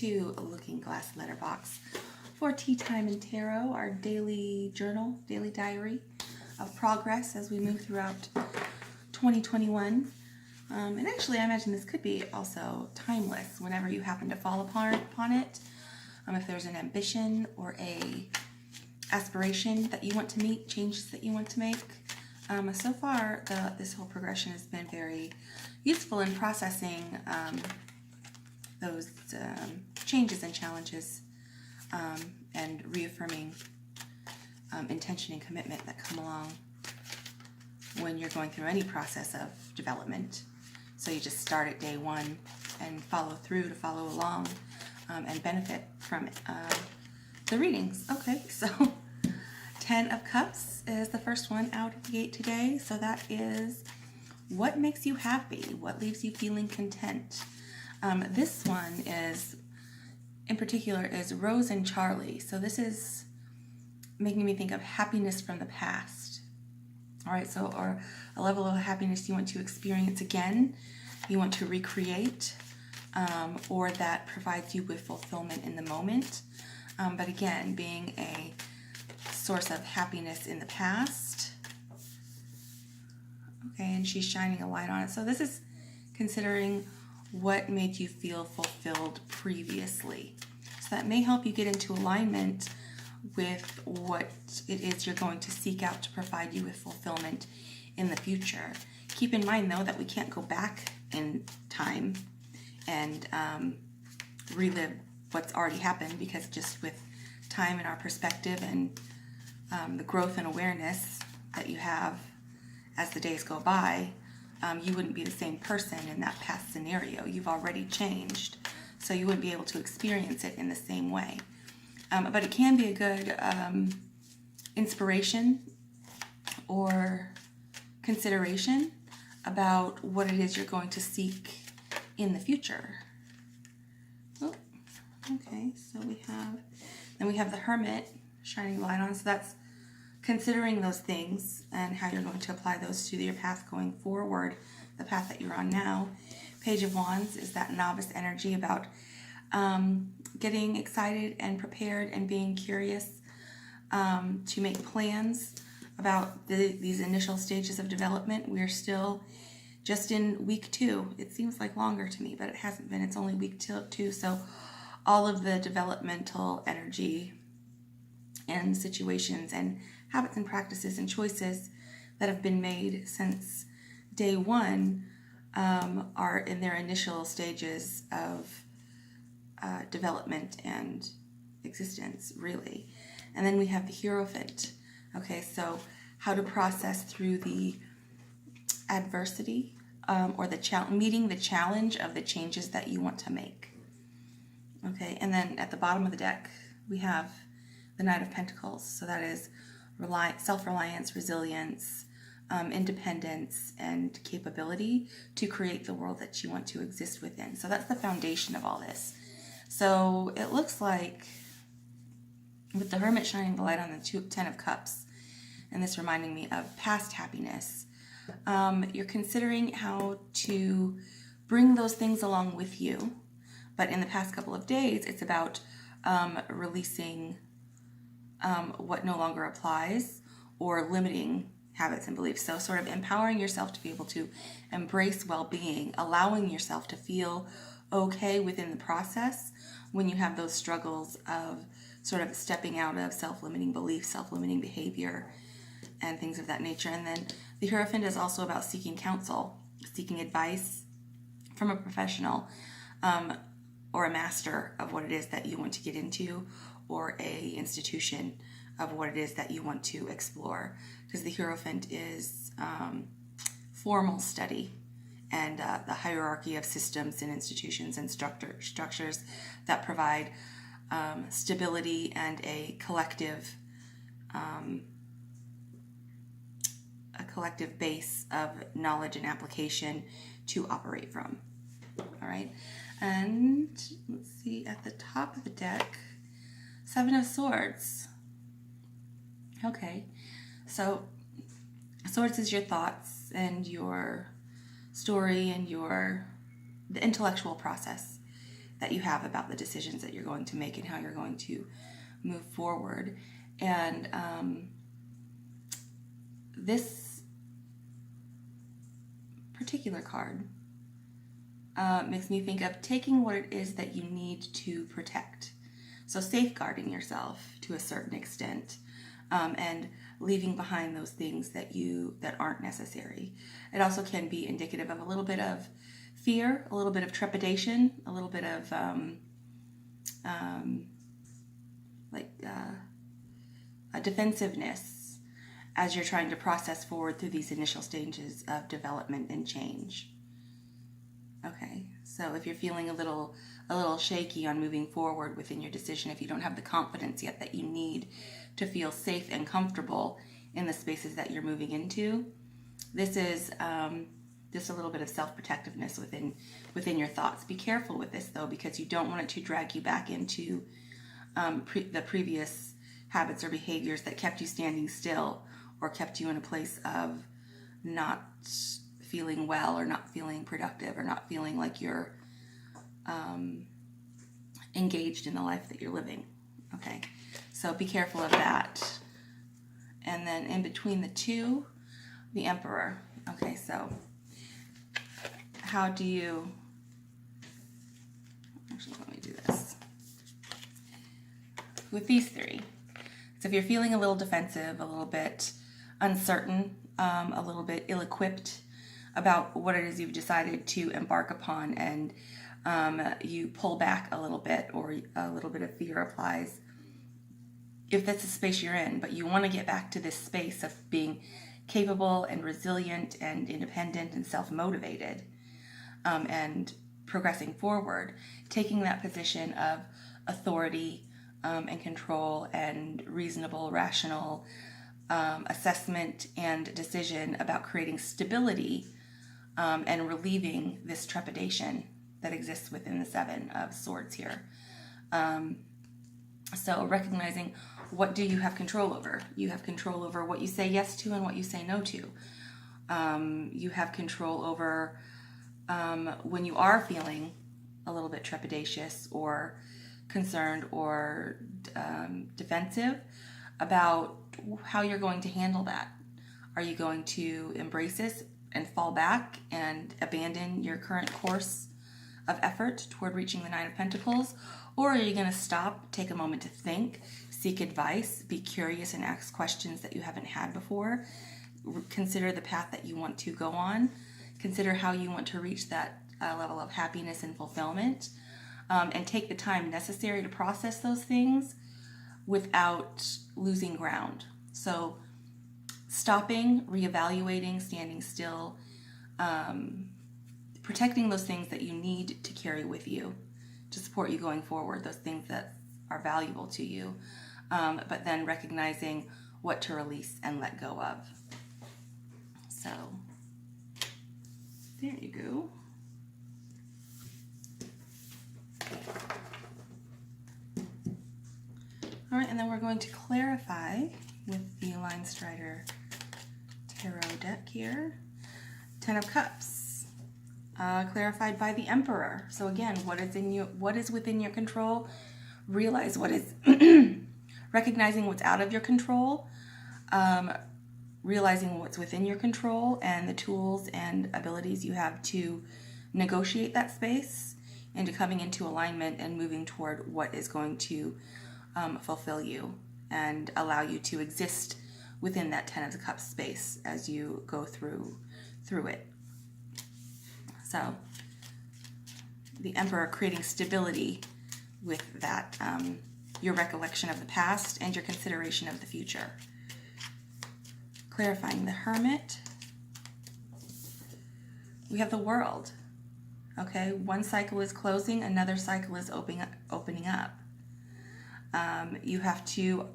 to Looking Glass Letterbox for Teatime and Tarot, our daily journal, daily diary of progress as we move throughout 2021. And actually, I imagine this could be also timeless whenever you happen to fall upon it. If there's an ambition or a aspiration that you want to meet, changes that you want to make. So far, this whole progression has been very useful in processing those changes and challenges and reaffirming intention and commitment that come along when you're going through any process of development. So you just start at day one and follow through to follow along and benefit from the readings. Okay, so 10 of Cups is the first one out of the gate today. So that is what makes you happy, what leaves you feeling content. This one is, in particular, is Rose and Charlie. So this is making me think of happiness from the past. All right, so or a level of happiness you want to experience again, you want to recreate, or that provides you with fulfillment in the moment. But again, being a source of happiness in the past. Okay, and she's shining a light on it. So this is considering what made you feel fulfilled previously. So that may help you get into alignment with what it is you're going to seek out to provide you with fulfillment in the future. Keep in mind, though, that we can't go back in time and relive what's already happened, because just with time and our perspective and the growth and awareness that you have as the days go by, you wouldn't be the same person in that past scenario. You've already changed, so you wouldn't be able to experience it in the same way. But it can be a good inspiration or consideration about what it is you're going to seek in the future. Oh, okay, so we have the Hermit shining light on. So that's considering those things and how you're going to apply those to your path going forward, the path that you're on now. Page of Wands is that novice energy about getting excited and prepared and being curious to make plans about these initial stages of development. We're still just in week 2. It seems like longer to me, but it hasn't been. It's only week 2. So all of the developmental energy and situations and habits and practices and choices that have been made since day one are in their initial stages of development and existence, really. And then we have the Hierophant. Okay, so how to process through the adversity or meeting the challenge of the changes that you want to make. Okay, and then at the bottom of the deck, we have the Knight of Pentacles. So that is self-reliance, resilience, independence, and capability to create the world that you want to exist within. So that's the foundation of all this. So it looks like with the Hermit shining the light on the 10 of Cups, and this reminding me of past happiness, you're considering how to bring those things along with you. But in the past couple of days, it's about releasing what no longer applies or limiting habits and beliefs. So sort of empowering yourself to be able to embrace well-being, allowing yourself to feel okay within the process when you have those struggles of sort of stepping out of self-limiting beliefs, self-limiting behavior, and things of that nature. And then the Hierophant is also about seeking counsel, seeking advice from a professional or a master of what it is that you want to get into, or a institution of what it is that you want to explore. Because the Hierophant is formal study and the hierarchy of systems and institutions and structures that provide stability and a collective base of knowledge and application to operate from. All right, and let's see, at the top of the deck, 7 of Swords. Okay, so Swords is your thoughts and your story and the intellectual process. that you have about the decisions that you're going to make and how you're going to move forward. And this particular card makes me think of taking what it is that you need to protect. So safeguarding yourself to a certain extent, and leaving behind those things that aren't necessary. It also can be indicative of a little bit of fear, a little bit of trepidation, a little bit of a defensiveness as you're trying to process forward through these initial stages of development and change. Okay, so if you're feeling a little shaky on moving forward within your decision, if you don't have the confidence yet that you need to feel safe and comfortable in the spaces that you're moving into, this is just a little bit of self-protectiveness within your thoughts. Be careful with this though, because you don't want it to drag you back into the previous habits or behaviors that kept you standing still or kept you in a place of not feeling well or not feeling productive or not feeling like you're engaged in the life that you're living. Okay, so be careful of that. And then in between the two, the Emperor. Okay, so how do you, actually let me do this. With these three, so if you're feeling a little defensive, a little bit uncertain, a little bit ill-equipped about what it is you've decided to embark upon, and you pull back a little bit, or a little bit of fear applies, if that's the space you're in, but you want to get back to this space of being capable and resilient and independent and self-motivated, and progressing forward, taking that position of authority and control and reasonable, rational assessment and decision about creating stability and relieving this trepidation that exists within the Seven of Swords here. So recognizing, what do you have control over? You have control over what you say yes to and what you say no to. You have control over when you are feeling a little bit trepidatious or concerned or defensive about how you're going to handle that. Are you going to embrace this and fall back and abandon your current course of effort toward reaching the Nine of Pentacles? Or are you going to stop, take a moment to think, seek advice, be curious and ask questions that you haven't had before, consider the path that you want to go on, consider how you want to reach that level of happiness and fulfillment, and take the time necessary to process those things without losing ground. So stopping, reevaluating, standing still, protecting those things that you need to carry with you to support you going forward, those things that are valuable to you, but then recognizing what to release and let go of. So there you go. All right, and then we're going to clarify with the Linestrider Tarot deck here. Ten of Cups, clarified by the Emperor. So again, what is within your control? Realize what is, recognizing what's out of your control, realizing what's within your control, and the tools and abilities you have to negotiate that space into coming into alignment and moving toward what is going to fulfill you and allow you to exist within that Ten of Cups space as you go through it. So the Emperor, creating stability with that, your recollection of the past and your consideration of the future. Clarifying the Hermit. We have the World. Okay, one cycle is closing, another cycle is opening up. You have to,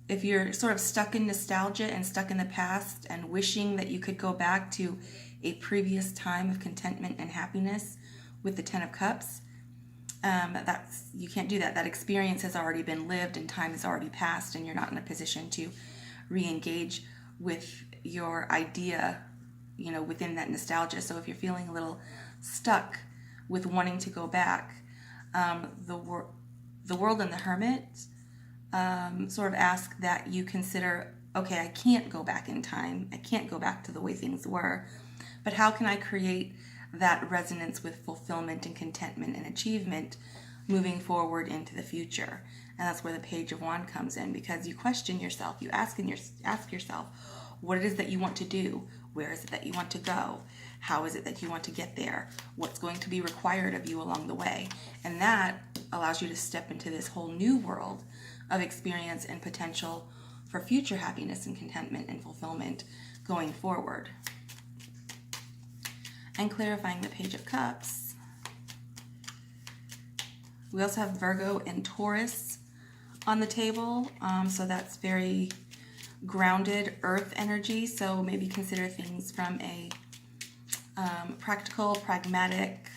if you're sort of stuck in nostalgia and stuck in the past and wishing that you could go back to a previous time of contentment and happiness with the Ten of Cups, you can't do that. That experience has already been lived and time has already passed, and you're not in a position to re-engage with your idea you know, within that nostalgia. So if you're feeling a little stuck with wanting to go back, the World and the Hermit sort of ask that you consider, okay, I can't go back in time. I can't go back to the way things were, but how can I create that resonance with fulfillment and contentment and achievement moving forward into the future? And that's where the Page of Wands comes in, because you question yourself. You ask yourself what it is that you want to do. Where is it that you want to go? How is it that you want to get there? What's going to be required of you along the way? And that allows you to step into this whole new world of experience and potential for future happiness and contentment and fulfillment going forward. And clarifying the Page of Cups, we also have Virgo and Taurus on the table. So that's very grounded earth energy. So maybe consider things from a practical, pragmatic,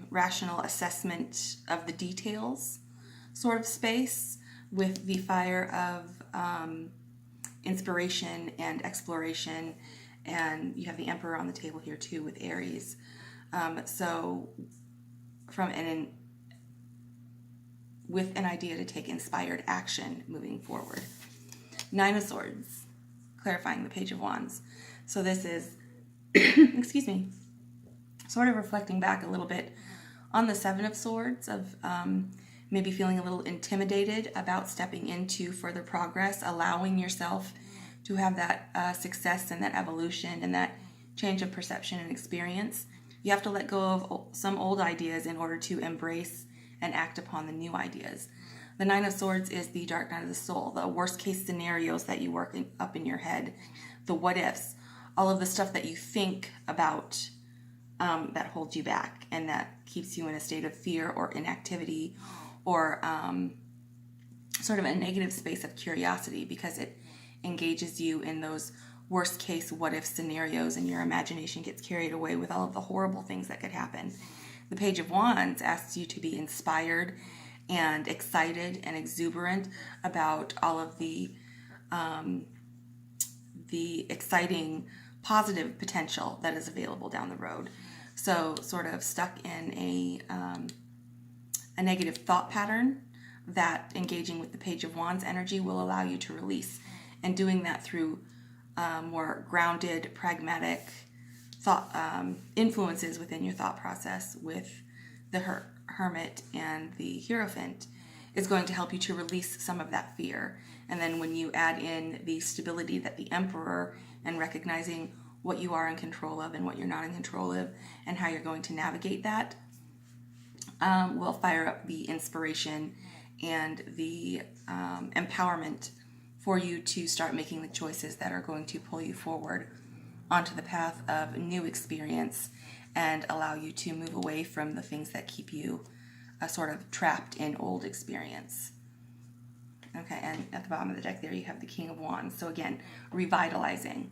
rational assessment of the details sort of space, with the fire of inspiration and exploration. And you have the Emperor on the table here too with Aries. So from with an idea to take inspired action moving forward. Nine of Swords, clarifying the Page of Wands. So this is, excuse me, sort of reflecting back a little bit on the Seven of Swords, of maybe feeling a little intimidated about stepping into further progress, allowing yourself to have that success and that evolution and that change of perception and experience. You have to let go of some old ideas in order to embrace and act upon the new ideas. The Nine of Swords is the dark night of the soul, the worst case scenarios that you work up in your head, the what ifs, all of the stuff that you think about that holds you back and that keeps you in a state of fear or inactivity, or sort of a negative space of curiosity, because it engages you in those worst case what if scenarios, and your imagination gets carried away with all of the horrible things that could happen. The Page of Wands asks you to be inspired and excited and exuberant about all of the exciting positive potential that is available down the road. So sort of stuck in a negative thought pattern, that engaging with the Page of Wands energy will allow you to release. And doing that through more grounded, pragmatic thought influences within your thought process with the Hermit and the Hierophant is going to help you to release some of that fear. And then when you add in the stability that the Emperor, and recognizing what you are in control of and what you're not in control of and how you're going to navigate that, will fire up the inspiration and the empowerment for you to start making the choices that are going to pull you forward onto the path of new experience and allow you to move away from the things that keep you sort of trapped in old experience. Okay, and at the bottom of the deck there you have the King of Wands. So again, revitalizing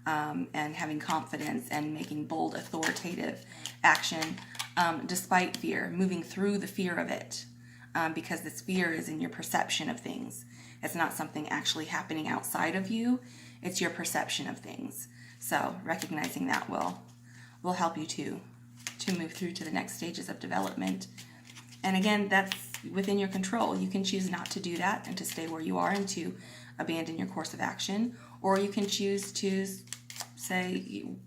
and having confidence and making bold, authoritative action despite fear, moving through the fear of it, because this fear is in your perception of things. It's not something actually happening outside of you. It's your perception of things. So recognizing that will help you to move through to the next stages of development. And again, that's within your control. You can choose not to do that and to stay where you are and to abandon your course of action, or you can choose to say, you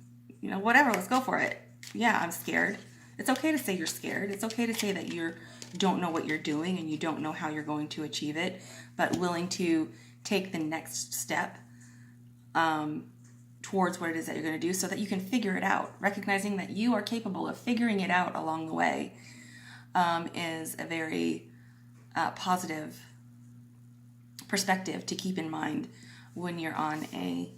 know, whatever, let's go for it. Yeah, I'm scared. It's okay to say you're scared. It's okay to say that you don't know what you're doing and you don't know how you're going to achieve it, but willing to take the next step towards what it is that you're going to do so that you can figure it out. Recognizing that you are capable of figuring it out along the way is a very positive perspective to keep in mind when you're on a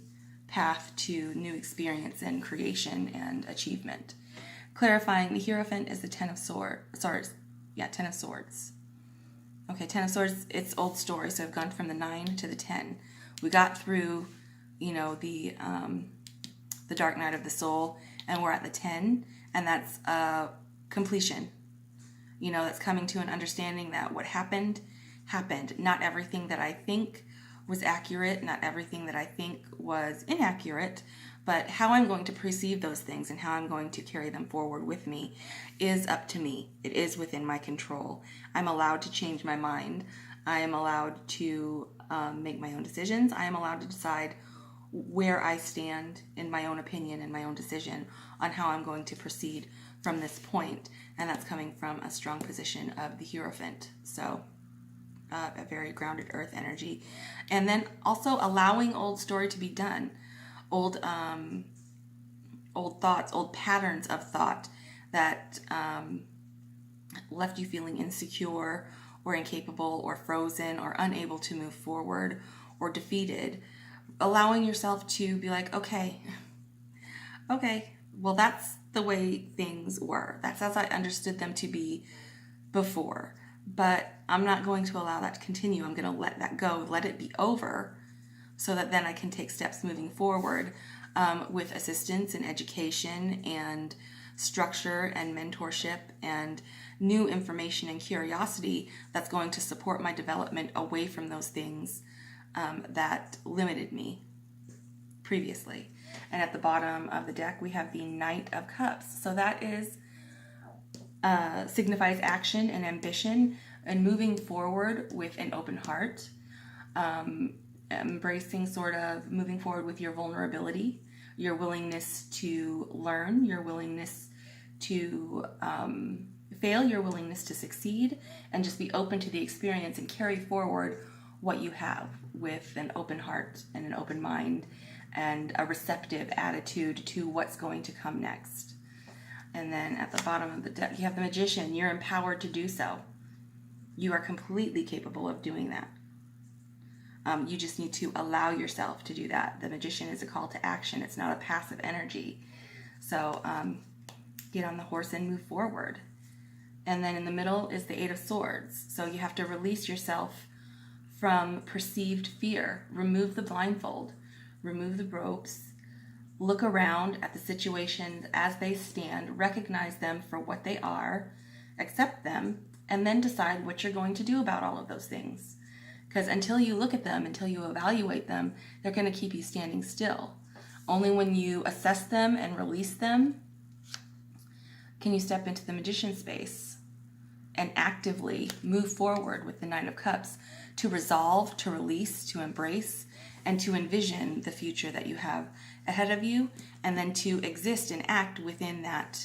path to new experience and creation and achievement. Clarifying, the Hierophant is the Ten of Swords. Yeah, Ten of Swords. Okay, Ten of Swords, it's old story, so I've gone from the 9 to the 10. We got through, you know, the dark night of the soul, and we're at the 10, and that's completion. You know, that's coming to an understanding that what happened, happened. Not everything that I think was accurate, not everything that I think was inaccurate, but how I'm going to perceive those things and how I'm going to carry them forward with me is up to me. It is within my control. I'm allowed to change my mind. I am allowed to make my own decisions. I am allowed to decide where I stand in my own opinion and my own decision on how I'm going to proceed from this point. And that's coming from a strong position of the Hierophant. So a very grounded earth energy. And then also allowing old story to be done. Old thoughts, old patterns of thought that left you feeling insecure or incapable or frozen or unable to move forward or defeated. Allowing yourself to be like, okay, well, that's the way things were. That's as I understood them to be before. But I'm not going to allow that to continue. I'm going to let that go, let it be over, so that then I can take steps moving forward with assistance and education and structure and mentorship and new information and curiosity that's going to support my development away from those things that limited me previously. And at the bottom of the deck, we have the Knight of Cups. So that is signifies action and ambition and moving forward with an open heart, embracing sort of moving forward with your vulnerability, your willingness to learn, your willingness to fail, your willingness to succeed, and just be open to the experience and carry forward what you have with an open heart and an open mind and a receptive attitude to what's going to come next. And then at the bottom of the deck, you have the Magician. You're empowered to do so. You are completely capable of doing that. You just need to allow yourself to do that. The Magician is a call to action. It's not a passive energy. So get on the horse and move forward. And then in the middle is the Eight of Swords. So you have to release yourself from perceived fear. Remove the blindfold. Remove the ropes. Look around at the situations as they stand. Recognize them for what they are. Accept them. And then decide what you're going to do about all of those things. Because until you look at them, until you evaluate them, they're going to keep you standing still. Only when you assess them and release them can you step into the Magician space and actively move forward with the Nine of Cups to resolve, to release, to embrace, and to envision the future that you have ahead of you, and then to exist and act within that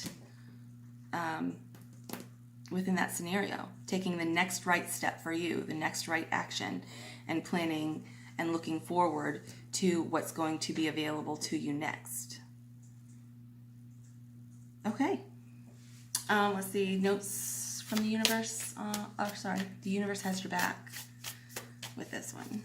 scenario, taking the next right step for you, the next right action, and planning and looking forward to what's going to be available to you next. Okay. Let's see, notes from the universe. The universe has your back with this one.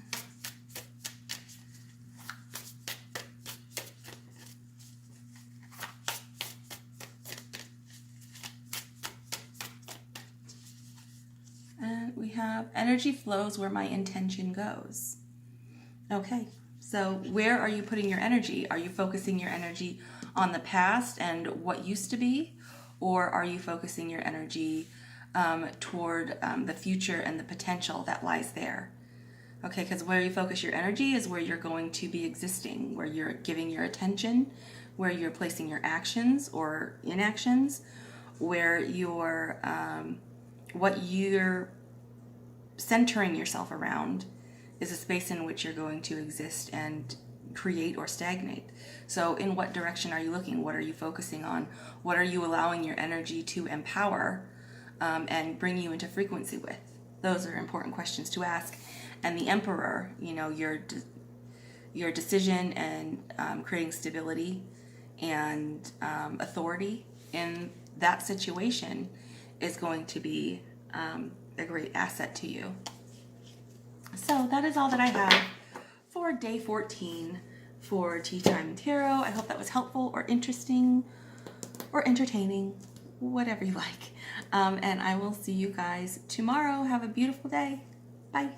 And we have energy flows where my intention goes. Okay, so where are you putting your energy? Are you focusing your energy on the past and what used to be? Or are you focusing your energy toward the future and the potential that lies there? Okay, because where you focus your energy is where you're going to be existing, where you're giving your attention, where you're placing your actions or inactions, where you're, what you're centering yourself around is a space in which you're going to exist and create or stagnate. So in what direction are you looking? What are you focusing on? What are you allowing your energy to empower and bring you into frequency with? Those are important questions to ask. And the Emperor, your decision and creating stability and authority in that situation is going to be a great asset to you. So that is all that I have for day 14 for Teatime and Tarot. I hope that was helpful or interesting or entertaining, whatever you like. And I will see you guys tomorrow. Have a beautiful day. Bye.